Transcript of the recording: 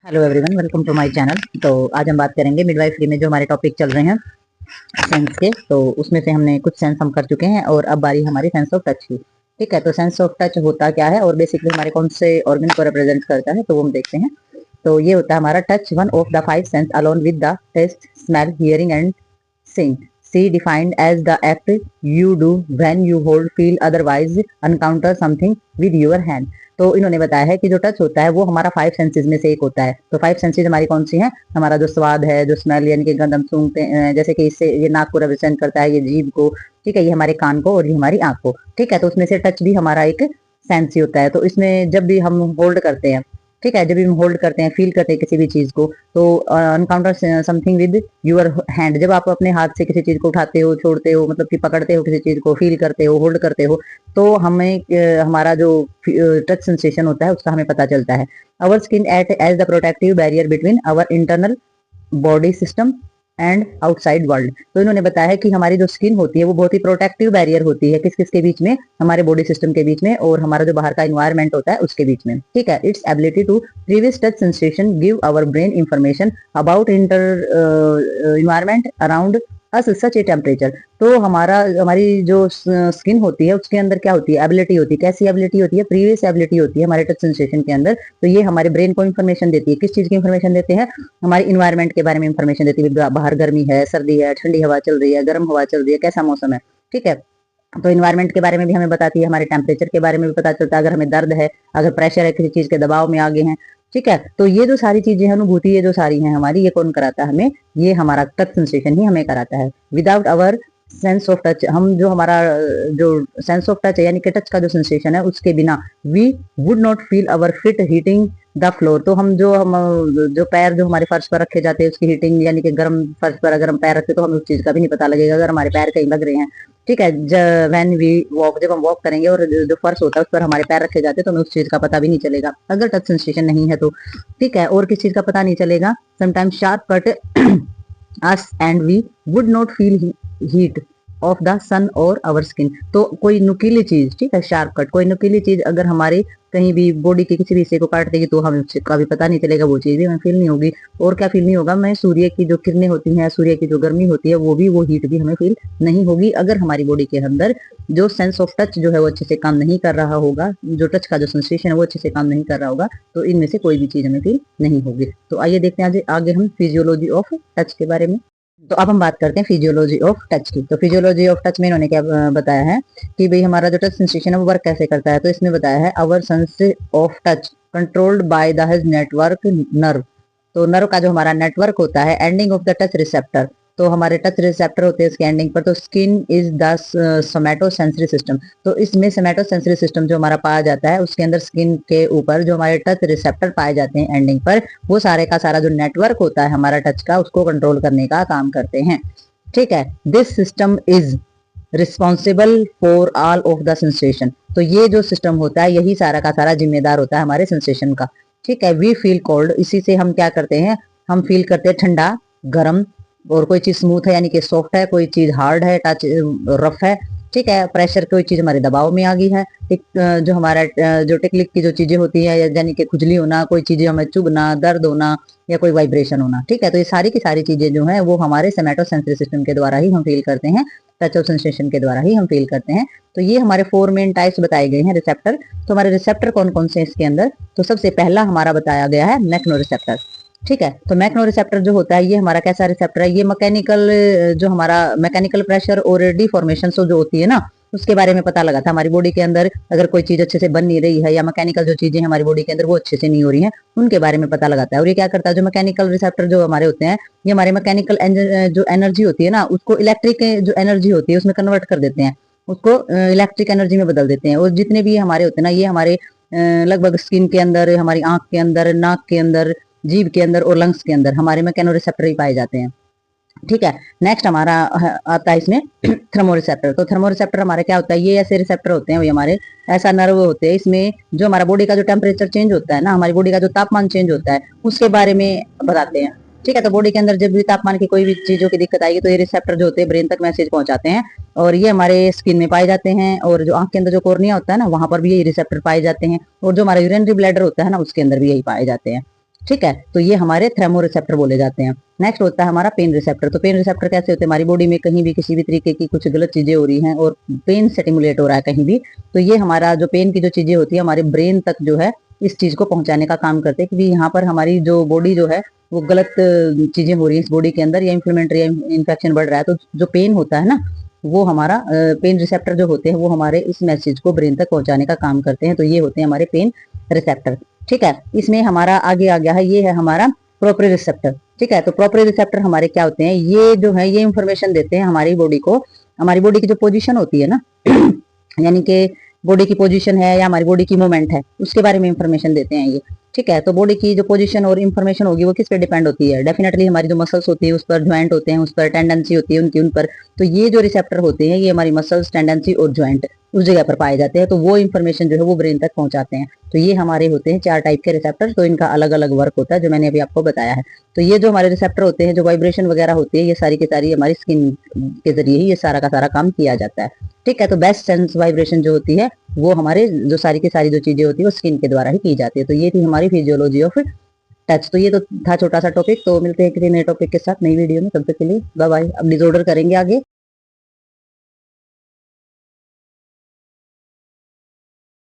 Hello everyone, welcome to my channel. तो आज हम बात करेंगे मिडवाइफरी में जो हमारे टॉपिक चल रहे हैं सेंस के। तो उसमें से हमने कुछ सेंस हम कर चुके हैं और अब बारी हमारी सेंस ऑफ टच की। ठीक है, तो सेंस ऑफ टच होता क्या है और बेसिकली हमारे कौन से ऑर्गन को रिप्रेजेंट करता है, तो वो हम देखते हैं। तो ये होता है हमारा touch, one of the five sense along with the taste, smell, hearing and seeing. See defined as the act you do when you hold, feel, otherwise encounter something with your hand. तो इन्होंने बताया है कि जो touch होता है वो हमारा फाइव सेंसेस में से एक होता है। तो फाइव सेंसेस हमारी कौन सी हैं? हमारा जो स्वाद है, जो स्मेल यानी कि गंध हम सूंघते हैं, जैसे कि इससे ये नाक को रिप्रेजेंट करता है, ये जीभ को, ठीक है, ये हमारे कान को और ये हमारी आंख को। ठीक है, तो उसमें से टच भी हमारा एक सेंस ही होता है। तो इसमें जब भी हम होल्ड करते हैं, ठीक है, जब भी हम होल्ड करते हैं, फील करते हैं किसी भी चीज को, तो अनकाउंटर समथिंग विद यूर हैंड, जब आप अपने हाथ से किसी चीज को उठाते हो, छोड़ते हो, मतलब कि पकड़ते हो किसी चीज को, फील करते हो, होल्ड करते हो, तो हमें हमारा जो टच सेंसेशन होता है उसका हमें पता चलता है। Our skin act as the protective barrier between our internal body system and outside world. तो इन्होंने बताया है कि हमारी जो स्किन होती है वो बहुत ही प्रोटेक्टिव बैरियर होती है, किस किस के बीच में? हमारे बॉडी सिस्टम के बीच में और हमारा जो बाहर का इन्वायरमेंट होता है उसके बीच में। ठीक है, its ability to previous touch sensation give our brain information about inter environment around us such a temperature. तो हमारी जो स्किन होती है उसके अंदर क्या होती है? एबिलिटी होती है। कैसी एबिलिटी होती है? प्रीवियस एबिलिटी होती है हमारे टच सेंसेशन के अंदर। तो ये हमारे ब्रेन को इन्फॉर्मेशन देती है। किस चीज की इन्फॉर्मेशन देते हैं? हमारे इन्वायरमेंट के बारे में इन्फॉर्मेशन देती है। बाहर गर्मी है, सर्दी है, ठंडी हवा चल रही है, गर्म हवा चल रही है, कैसा मौसम है। ठीक है, तो इन्वायरमेंट के बारे में भी हमें बताती है, हमारे टेम्परेचर के बारे में भी पता चलता है, अगर हमें दर्द है, अगर प्रेशर है, किसी चीज के दबाव में आगे हैं। ठीक है, तो ये जो सारी चीजें हैं, अनुभूति ये जो सारी हैं हमारी, ये कौन कराता है हमें? ये हमारा टच सेंसेशन ही हमें कराता है। Without our sense of touch, हम जो हमारा जो सेंस ऑफ टच है यानी कि टच का जो सेंसेशन है उसके बिना we would not feel our feet hitting the floor. तो हम जो पैर जो हमारे फर्श पर रखे जाते हैं उसकी हीटिंग यानी कि गर्म फर्श पर अगर हम पैर रखते तो हमें उस चीज का भी नहीं पता लगेगा अगर हमारे पैर कहीं लग रहे हैं। ठीक है, व्हेन वी वॉक, जब हम वॉक करेंगे और जो फर्श होता है उस पर हमारे पैर रखे जाते हैं तो हमें उस चीज का पता भी नहीं चलेगा अगर टच सेंसेशन नहीं है तो। ठीक है, और किस चीज का पता नहीं चलेगा? Sometimes sharp cut us and we would not feel heat of the sun और आवर स्किन। तो कोई नुकीली चीज, ठीक है, शार्प कट, कोई नुकीली चीज अगर हमारे कहीं भी बॉडी के किसी भी हिस्से को काट देगी तो हमें उसका भी पता नहीं चलेगा, वो चीज भी हमें फील नहीं होगी। और क्या फील नहीं होगा? मैं सूर्य की जो किरणें होती हैं, सूर्य की जो गर्मी होती है, वो हीट भी हमें फील नहीं होगी अगर हमारी बॉडी के अंदर जो सेंस ऑफ टच जो है वो अच्छे से काम नहीं कर रहा होगा, जो टच का जो सेंसेशन है वो अच्छे से काम नहीं कर रहा होगा, तो इनमें से कोई भी चीज हमें फील नहीं होगी। तो आइए देखते हैं आगे हम फिजियोलॉजी ऑफ टच के बारे में। तो अब हम बात करते हैं फिजियोलॉजी ऑफ टच की। तो फिजियोलॉजी ऑफ टच में इन्होंने क्या बताया है कि भाई हमारा जो टच सेंसेशन है वो वर्क कैसे करता है। तो इसमें बताया है our sense of touch controlled by the his network nerve. तो नर्व का जो हमारा नेटवर्क होता है, ending of the touch receptor, तो हमारे टच रिसेप्टर होते हैं इसके एंडिंग पर। तो skin is the सोमैटो sensory system. तो इसमें सोमैटो सेंसरी सिस्टम जो हमारा पाया जाता है उसके अंदर स्किन के ऊपर जो हमारे टच रिसेप्टर पाए जाते हैं एंडिंग पर, वो सारे का सारा जो नेटवर्क होता है हमारा टच का उसको कंट्रोल करने का काम करते हैं। ठीक है, this system is responsible for all of the sensation. तो ये जो सिस्टम होता है यही सारा का सारा जिम्मेदार होता है हमारे सेंसेशन का। ठीक है, वी फील कोल्ड, इसी से हम क्या करते हैं? हम फील करते हैं ठंडा, गर्म, और कोई चीज स्मूथ है यानी कि सॉफ्ट है, कोई चीज हार्ड है, टच रफ है। ठीक है, प्रेशर, कोई चीज हमारे दबाव में आ गई है। जो हमारा जो टेक्निक की जो चीजें होती है यानी कि खुजली होना, कोई चीजें हमें चुभना, दर्द होना या कोई वाइब्रेशन होना। ठीक है, तो ये सारी की सारी चीजें जो है वो हमारे सोमैटोसेंसरी सिस्टम के द्वारा ही हम फील करते हैं, टच ऑफ सेंसेशन के द्वारा ही हम फील करते हैं। तो ये हमारे 4 मेन टाइप्स बताए गए हैं रिसेप्टर। तो हमारे रिसेप्टर कौन कौन से इसके अंदर? तो सबसे पहला हमारा बताया गया है मैक्नो रिसेप्टर। ठीक है, तो मैक्नो रिसेप्टर जो होता है ये हमारा कैसा रिसेप्टर है? ये मैकेनिकल, जो हमारा मैकेनिकल प्रेशर और डिफॉर्मेशन जो होती है ना उसके बारे में पता लगा था। हमारी बॉडी के अंदर अगर कोई चीज अच्छे से बन नहीं रही है या मैकेनिकल जो चीजें हमारी बॉडी के अंदर वो अच्छे से नहीं हो रही हैं, उनके बारे में पता लगाता है। और ये क्या करता है? जो मैकेनिकल रिसेप्टर जो हमारे होते हैं, ये हमारे मैकेनिकल जो एनर्जी होती है ना उसको इलेक्ट्रिक जो एनर्जी होती है उसमें कन्वर्ट कर देते हैं, उसको इलेक्ट्रिक एनर्जी में बदल देते हैं। और जितने भी हमारे होते हैं ना ये हमारे लगभग स्किन के अंदर, हमारी आंख के अंदर, नाक के अंदर, जीभ के अंदर और लंग्स के अंदर हमारे मैकेनो रिसेप्टर ही पाए जाते हैं। ठीक है, नेक्स्ट हमारा आता है इसमें थर्मोरिसेप्टर। तो थर्मोरिसेप्टर हमारे क्या होता है? ये ऐसे रिसेप्टर होते हैं, ये हमारे ऐसा नर्व होते हैं, इसमें जो हमारा बॉडी का जो टेम्परेचर चेंज होता है ना, हमारी बॉडी का जो तापमान चेंज होता है उसके बारे में बताते हैं। ठीक है, तो बॉडी के अंदर जब भी तापमान की कोई भी चीजों की दिक्कत आएगी तो ये रिसेप्टर जो होते हैं ब्रेन तक मैसेज पहुंचाते हैं और ये हमारे स्किन में पाए जाते हैं। और जो आंख के अंदर जो कॉर्निया होता है ना वहां पर भी यही रिसेप्टर पाए जाते हैं। और जो हमारा यूरिनरी ब्लैडर होता है ना उसके अंदर भी यही पाए जाते हैं। ठीक है, तो ये हमारे थर्मो रिसेप्टर बोले जाते हैं। नेक्स्ट होता है हमारा पेन रिसेप्टर। तो पेन रिसेप्टर कैसे होते हैं, हमारी बॉडी में कहीं भी किसी भी तरीके की कुछ गलत चीजें हो रही हैं और पेन स्टिमुलेट हो रहा है कहीं भी, तो ये हमारा जो पेन की जो चीजें होती है हमारे ब्रेन तक जो है इस चीज को पहुंचाने का काम करते हैं कि यहाँ पर हमारी जो बॉडी जो है वो गलत चीजें हो रही है इस बॉडी के अंदर, या इन्फ्लेमेटरी या इन्फेक्शन बढ़ रहा है, तो जो पेन होता है ना वो हमारा पेन रिसेप्टर जो होते हैं वो हमारे इस मैसेज को ब्रेन तक पहुंचाने का काम करते हैं। तो ये होते हैं हमारे पेन रिसेप्टर। ठीक है, इसमें हमारा आगे आ गया है, ये है हमारा प्रोप्री रिसेप्टर। ठीक है, तो प्रोप्री रिसेप्टर हमारे क्या होते हैं, ये जो है ये इंफॉर्मेशन देते हैं हमारी बॉडी को, हमारी बॉडी की जो पोजीशन होती है ना यानी कि बॉडी की पोजीशन है या हमारी बॉडी की मूवमेंट है उसके बारे में इंफॉर्मेशन देते हैं ये। ठीक है, तो बॉडी की जो पोजीशन और इंफॉर्मेशन होगी वो किस पे डिपेंड होती है, डेफिनेटली हमारी जो मसल्स होती है उस पर, ज्वाइंट होते हैं उस पर, टेंडेंसी होती है उनकी उन पर। तो ये जो रिसेप्टर होते हैं ये हमारी मसल्स, टेंडेंसी और ज्वाइंट उस जगह पर पाए जाते हैं, तो वो इन्फॉर्मेशन जो है वो ब्रेन तक पहुंचाते हैं। तो ये हमारे होते हैं 4 टाइप के रिसेप्टर, तो इनका अलग अलग वर्क होता है जो मैंने अभी आपको बताया है। तो ये जो हमारे रिसेप्टर होते हैं, जो वाइब्रेशन वगैरह होती है, ये सारी की सारी हमारी स्किन के जरिए ही ये सारा का सारा काम किया जाता है। ठीक है, तो बेस्ट सेंस वाइब्रेशन जो होती है वो हमारे जो सारी की सारी जो चीजें होती है वो स्किन के द्वारा ही की जाती है। तो ये थी हमारी फिजियोलॉजी ऑफ टच। तो ये तो था छोटा सा टॉपिक, तो मिलते हैं किसी नए टॉपिक के साथ नई वीडियो में, तब तक के लिए बाय बाय। अब डिसऑर्डर करेंगे आगे।